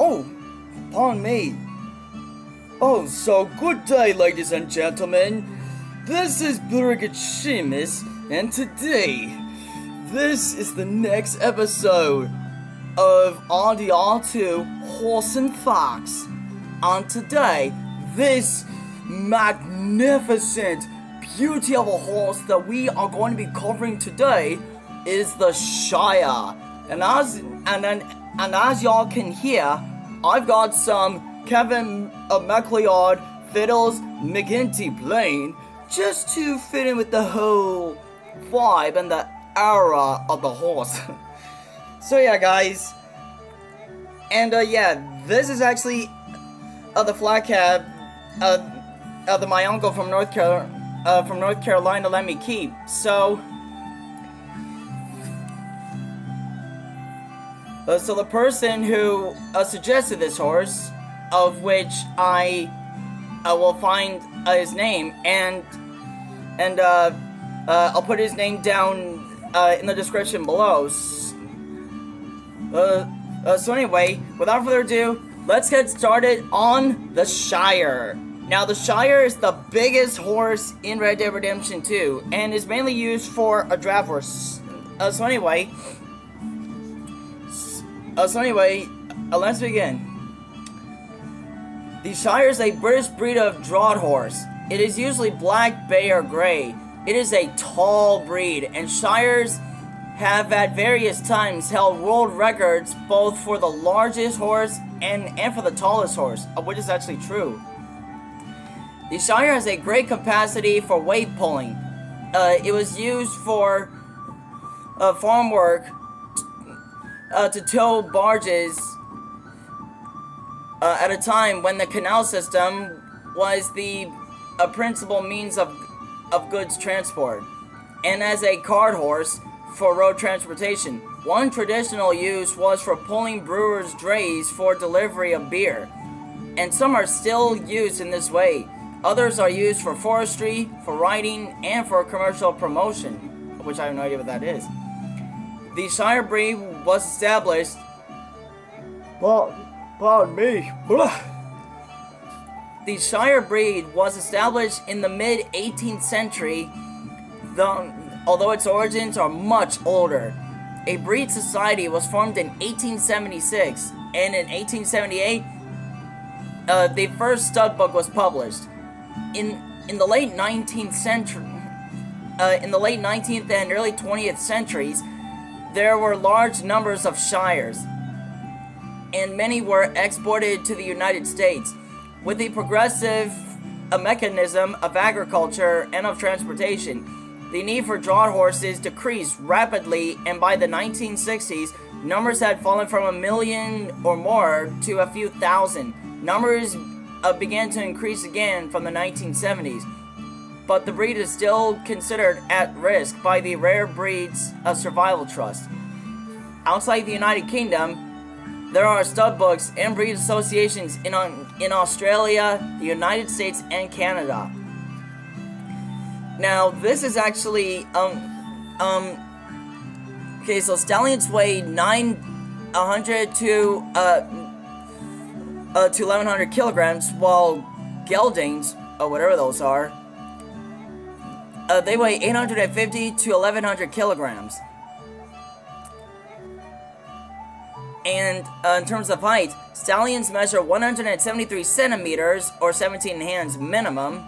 Oh, pardon me. Oh, so good day, ladies and gentlemen. This is Blurigachimus, and today, this is the next episode of RDR2 Horse and Fox. And today, this magnificent beauty of a horse that we are going to be covering today is the Shire. And as y'all can hear, I've got some Kevin MacLeod fiddles McGinty playing just to fit in with the whole vibe and the aura of the horse. So yeah, guys, and this is actually the flat cab that my uncle from North Carolina let me keep. So the person who suggested this horse, of which I will find his name and I'll put his name down in the description below. So anyway, without further ado, let's get started on the Shire. Now, the Shire is the biggest horse in Red Dead Redemption 2 and is mainly used for a draft horse. So anyway, let's begin. The Shire is a British breed of draught horse. It is usually black, bay, or gray. It is a tall breed, and Shires have at various times held world records both for the largest horse and for the tallest horse, which is actually true. The Shire has a great capacity for weight pulling. It was used for farm work to tow barges at a time when the canal system was the principal means of goods transport, and as a cart horse for road transportation. One traditional use was for pulling brewers' drays for delivery of beer, and some are still used in this way. Others are used for forestry, for riding, and for commercial promotion, which I have no idea what that is. The Shire breed was established. Pardon me. The Shire breed was established in the mid-18th century, although its origins are much older. A breed society was formed in 1876, and in 1878, the first stud book was published. In the late 19th century, in the late 19th and early 20th centuries, there were large numbers of Shires, and many were exported to the United States. With the progressive mechanism of agriculture and of transportation, the need for draught horses decreased rapidly, and by the 1960s, numbers had fallen from 1 million or more to a few thousand. Numbers began to increase again from the 1970s, but the breed is still considered at risk by the Rare Breeds Survival Trust. Outside the United Kingdom, there are stud books and breed associations in Australia, the United States, and Canada. Now, this is actually, okay, so stallions weigh 900 to 1100 kilograms, while geldings, or whatever those are, they weigh 850 to 1100 kilograms. And in terms of height, stallions measure 173 centimeters, or 17 hands minimum.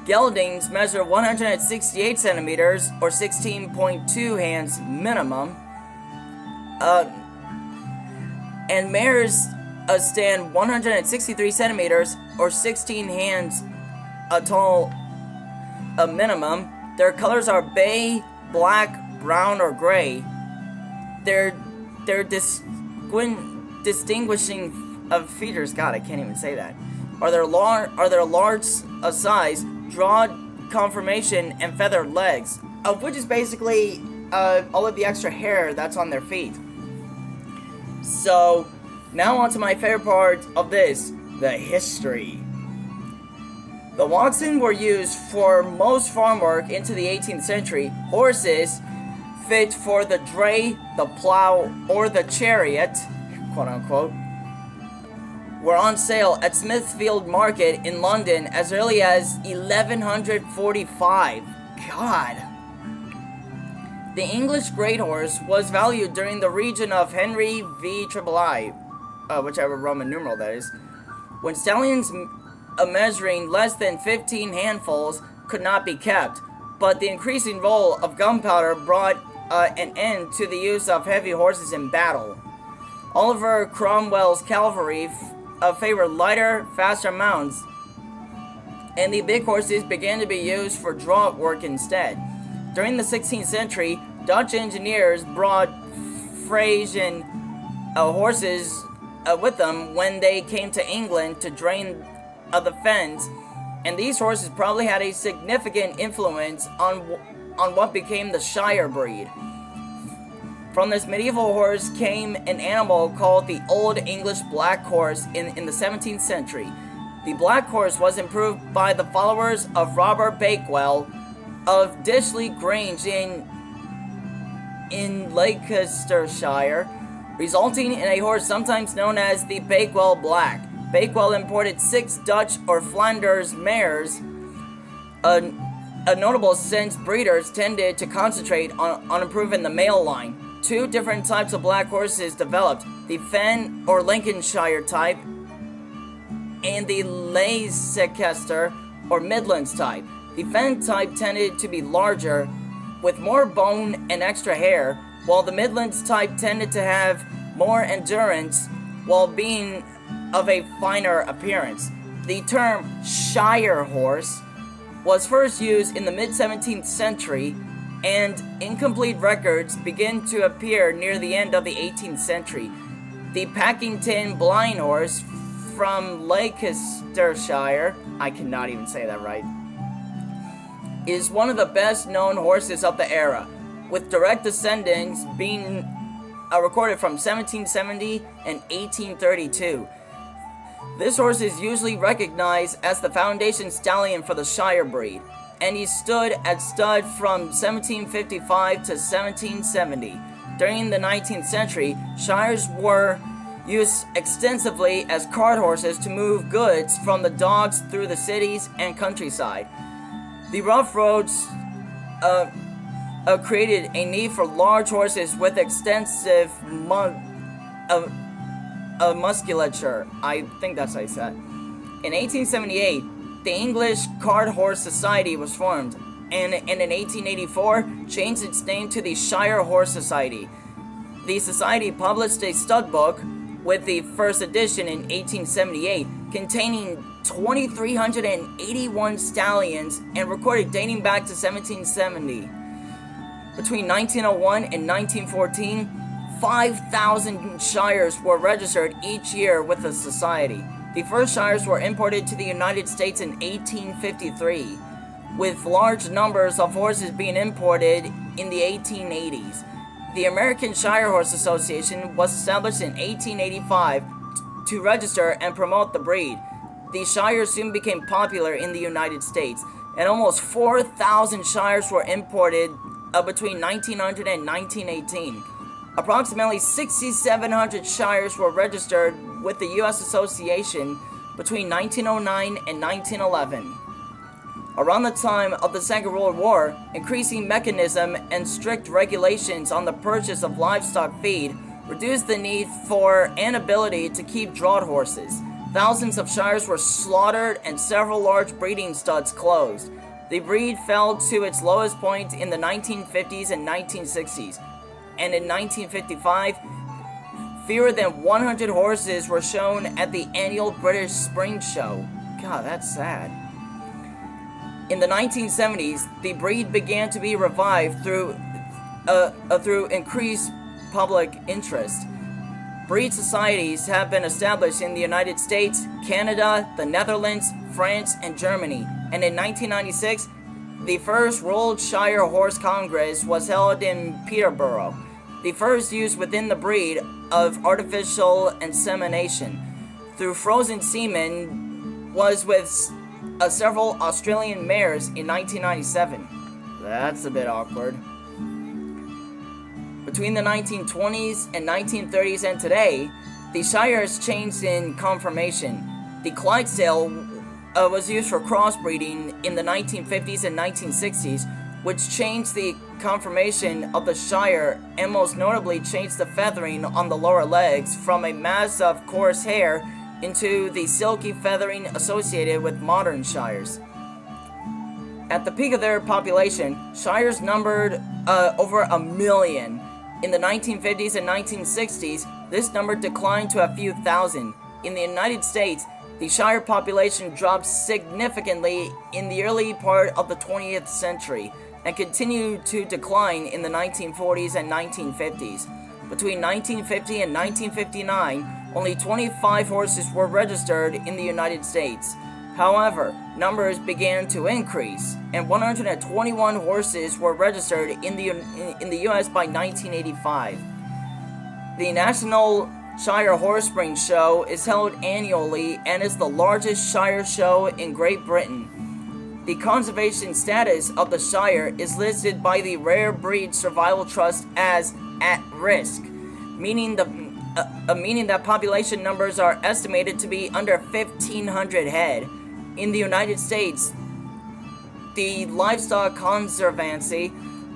Geldings measure 168 centimeters, or 16.2 hands minimum. And mares stand 163 centimeters, or 16 hands tall minimum. Their colors are bay, black, brown, or gray. Their distinguishing features, God, I can't even say that, are their large size, broad conformation, and feathered legs, which is basically all of the extra hair that's on their feet. So, now on to my favorite part of this, the history. The Watson were used for most farm work into the 18th century. Horses fit for the dray, the plow, or the chariot, quote unquote, were on sale at Smithfield Market in London as early as 1145. God. The English Great Horse was valued during the region of Henry v. III, whichever Roman numeral that is, when stallions measuring less than 15 handfuls could not be kept, but the increasing role of gunpowder brought an end to the use of heavy horses in battle. Oliver Cromwell's cavalry favored lighter, faster mounts, and the big horses began to be used for draught work instead. During the 16th century, Dutch engineers brought Frisian horses with them when they came to England to drain the fens, and these horses probably had a significant influence on what became the Shire breed. From this medieval horse came an animal called the Old English Black Horse in the 17th century. The Black Horse was improved by the followers of Robert Bakewell of Dishley Grange in Leicestershire, resulting in a horse sometimes known as the Bakewell Black. Bakewell imported 6 Dutch or Flanders mares, a notable since breeders tended to concentrate on improving the male line. 2 different types of black horses developed, the Fen or Lincolnshire type and the Leicester or Midlands type. The Fen type tended to be larger, with more bone and extra hair, while the Midlands type tended to have more endurance while being of a finer appearance. The term Shire horse was first used in the mid-17th century, and incomplete records begin to appear near the end of the 18th century. The Packington Blind Horse from Leicestershire, I cannot even say that right, is one of the best known horses of the era, with direct descendants being recorded from 1770 and 1832. This horse is usually recognized as the foundation stallion for the Shire breed, and he stood at stud from 1755 to 1770. During the 19th century, Shires were used extensively as cart horses to move goods from the docks through the cities and countryside. The rough roads created a need for large horses with extensive musculature. I think that's how I said. In 1878, the English Cart Horse Society was formed, and in 1884 changed its name to the Shire Horse Society. The society published a stud book with the first edition in 1878, containing 2,381 stallions and recorded dating back to 1770. Between 1901 and 1914, 5,000 shires were registered each year with the society. The first shires were imported to the United States in 1853, with large numbers of horses being imported in the 1880s. The American Shire Horse Association was established in 1885 to register and promote the breed. The shires soon became popular in the United States, and almost 4,000 shires were imported between 1900 and 1918. Approximately 6,700 shires were registered with the U.S. Association between 1909 and 1911. Around the time of the Second World War, increasing mechanism and strict regulations on the purchase of livestock feed reduced the need for and ability to keep draught horses. Thousands of shires were slaughtered and several large breeding studs closed. The breed fell to its lowest point in the 1950s and 1960s, and in 1955, fewer than 100 horses were shown at the annual British Spring Show. God, that's sad. In the 1970s, the breed began to be revived through increased public interest. Breed societies have been established in the United States, Canada, the Netherlands, France, and Germany. And in 1996, the first World Shire Horse Congress was held in Peterborough. The first use within the breed of artificial insemination through frozen semen was with several Australian mares in 1997. That's a bit awkward. Between the 1920s and 1930s and today, The Shire's changed in conformation. The Clydesdale was used for crossbreeding in the 1950s and 1960s, which changed the conformation of the Shire and most notably changed the feathering on the lower legs from a mass of coarse hair into the silky feathering associated with modern Shires. At the peak of their population, Shires numbered over 1 million. In the 1950s and 1960s, this number declined to a few thousand. In the United States, the Shire population dropped significantly in the early part of the 20th century and continued to decline in the 1940s and 1950s. Between 1950 and 1959, only 25 horses were registered in the United States. However, numbers began to increase, and 121 horses were registered in the U.S. by 1985. The National Shire Horse Ring Show is held annually and is the largest Shire show in Great Britain. The conservation status of the Shire is listed by the Rare Breed Survival Trust as at risk, meaning that population numbers are estimated to be under 1,500 head. In the United States, the Livestock Conservancy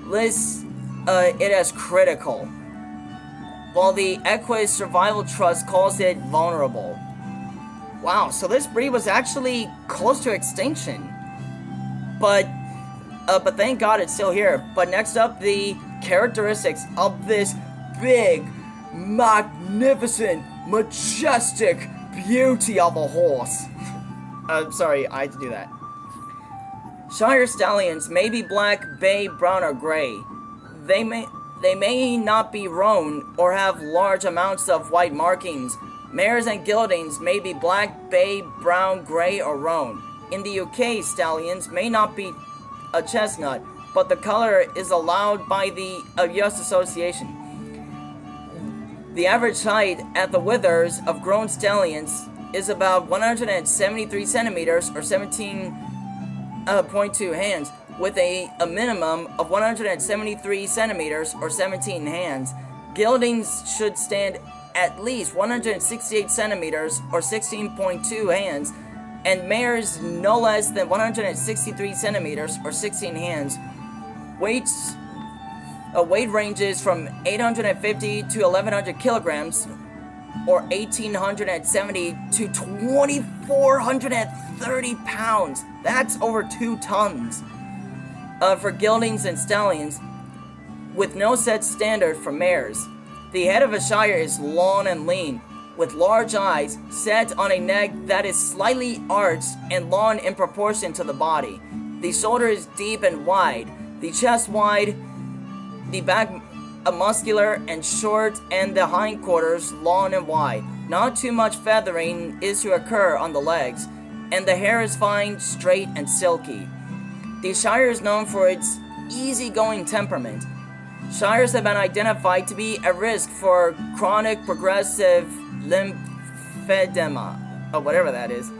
lists it as critical, while the Equus Survival Trust calls it vulnerable. Wow, so this breed was actually close to extinction. But thank God it's still here. But next up, the characteristics of this big, magnificent, majestic beauty of a horse. Sorry, I had to do that. Shire stallions may be black, bay, brown, or gray. They may not be roan or have large amounts of white markings. Mares and geldings may be black, bay, brown, gray, or roan. In the UK, stallions may not be a chestnut, but the color is allowed by the US Association. The average height at the withers of grown stallions is about 173 centimeters or 17.2 hands, with a minimum of 173 centimeters or 17 hands. Geldings should stand at least 168 centimeters or 16.2 hands, and mares no less than 163 centimeters or 16 hands. Weight ranges from 850 to 1,100 kilograms, or 1,870 to 2,430 pounds. That's over 2 tons. For geldings and stallions, with no set standard for mares. The head of a Shire is long and lean, with large eyes set on a neck that is slightly arched and long in proportion to the body. The shoulder is deep and wide, the chest wide, the back muscular and short, and the hindquarters long and wide. Not too much feathering is to occur on the legs, and the hair is fine, straight, and silky. The Shire is known for its easygoing temperament. Shires have been identified to be at risk for chronic progressive lymphedema, or whatever that is,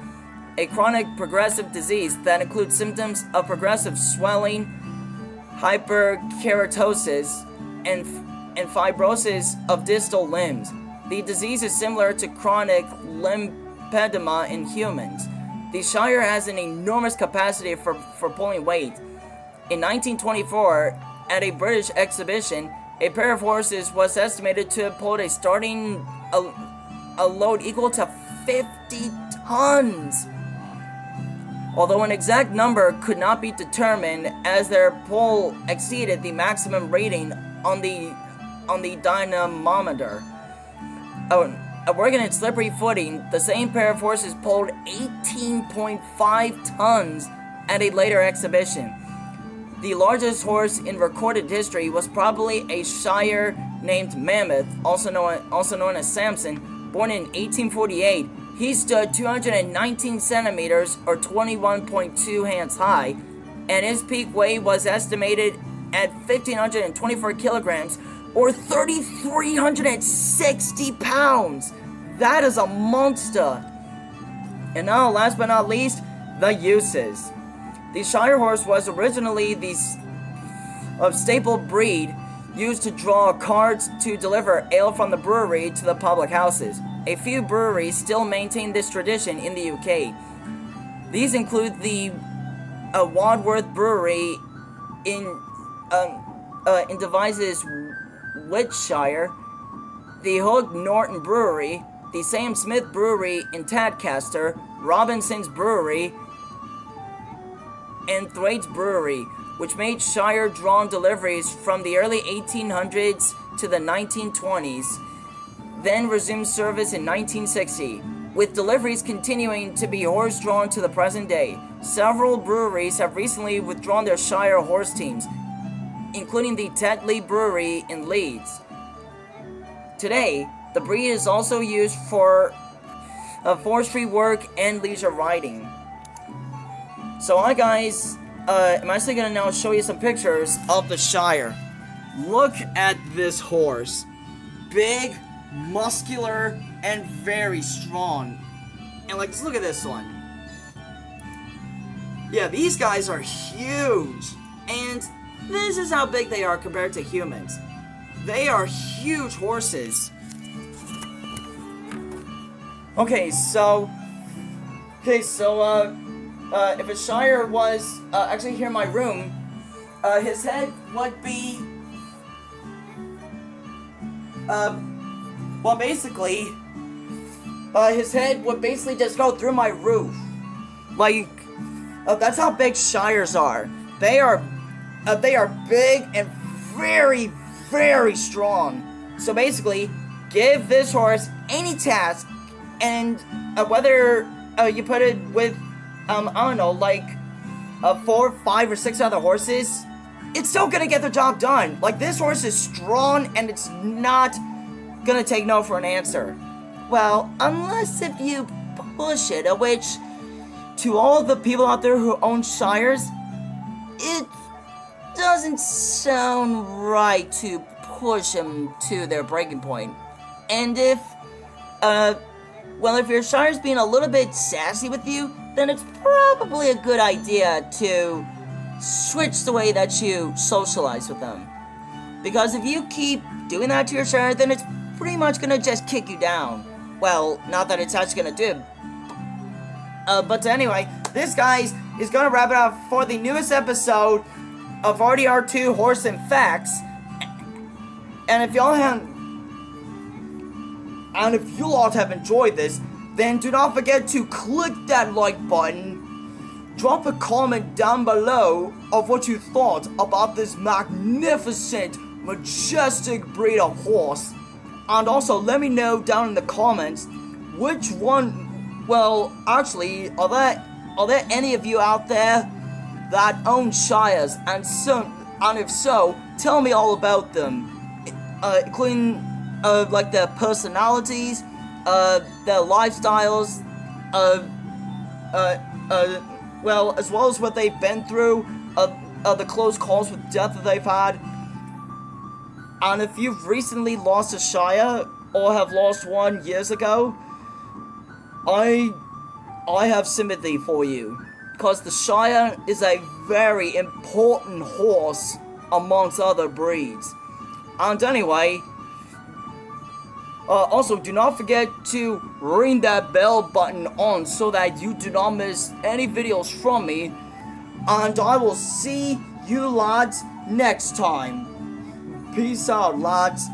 a chronic progressive disease that includes symptoms of progressive swelling, hyperkeratosis, and fibrosis of distal limbs. The disease is similar to chronic lymphedema in humans. The Shire has an enormous capacity for pulling weight. In 1924, at a British exhibition, a pair of horses was estimated to have pulled a load equal to 50 tons. Although an exact number could not be determined, as their pull exceeded the maximum rating on the dynamometer. Working at slippery footing, the same pair of horses pulled 18.5 tons at a later exhibition. The largest horse in recorded history was probably a Shire named Mammoth, also known as Samson, born in 1848. He stood 219 centimeters or 21.2 hands high, and his peak weight was estimated at 1,524 kilograms or 3,360 pounds. That is a monster. And now, last but not least, the uses. The Shire horse was originally the staple breed used to draw carts to deliver ale from the brewery to the public houses. a few breweries still maintain this tradition in the UK. These include the Wadworth Brewery in Devizes, Wiltshire, the Hook Norton Brewery, the Sam Smith Brewery in Tadcaster, Robinson's Brewery, and Thwaites Brewery, which made Shire drawn deliveries from the early 1800s to the 1920s, then resumed service in 1960, with deliveries continuing to be horse-drawn to the present day. Several breweries have recently withdrawn their Shire horse teams, including the Tetley Brewery in Leeds. Today, the breed is also used for forestry work and leisure riding. So hi guys, I'm actually going to now show you some pictures of the Shire. Look at this horse. Big, muscular, and very strong. And like, just look at this one. Yeah, these guys are huge. And this is how big they are compared to humans. They are huge horses. Okay, so if a Shire was actually here in my room, his head would be, his head would basically just go through my roof. Like, that's how big Shires are. They are big and very, very strong. So basically, give this horse any task, and whether you put it with I don't know, like 4, 5, or 6 other horses, it's still gonna get the job done. Like, this horse is strong, and it's not gonna take no for an answer. Well, unless if you push it, which, to all the people out there who own Shires, it doesn't sound right to push them to their breaking point. And if your Shire's being a little bit sassy with you, then it's probably a good idea to switch the way that you socialize with them. Because if you keep doing that to your Shire, then it's pretty much gonna just kick you down. Well, not that it's actually gonna do. But anyway, this guy is gonna wrap it up for the newest episode of RDR2 Horse and Facts. And if you all have enjoyed this, then do not forget to click that like button. Drop a comment down below of what you thought about this magnificent, majestic breed of horse. And also let me know down in the comments which one, well, actually, are there any of you out there that own Shires? And if so, tell me all about them, including like their personalities, their lifestyles, well, as well as what they've been through, the close calls with death that they've had. And if you've recently lost a Shire, or have lost one years ago, I have sympathy for you, because the Shire is a very important horse amongst other breeds. And anyway, also, do not forget to ring that bell button on so that you do not miss any videos from me. And I will see you lads next time. Peace out, lads.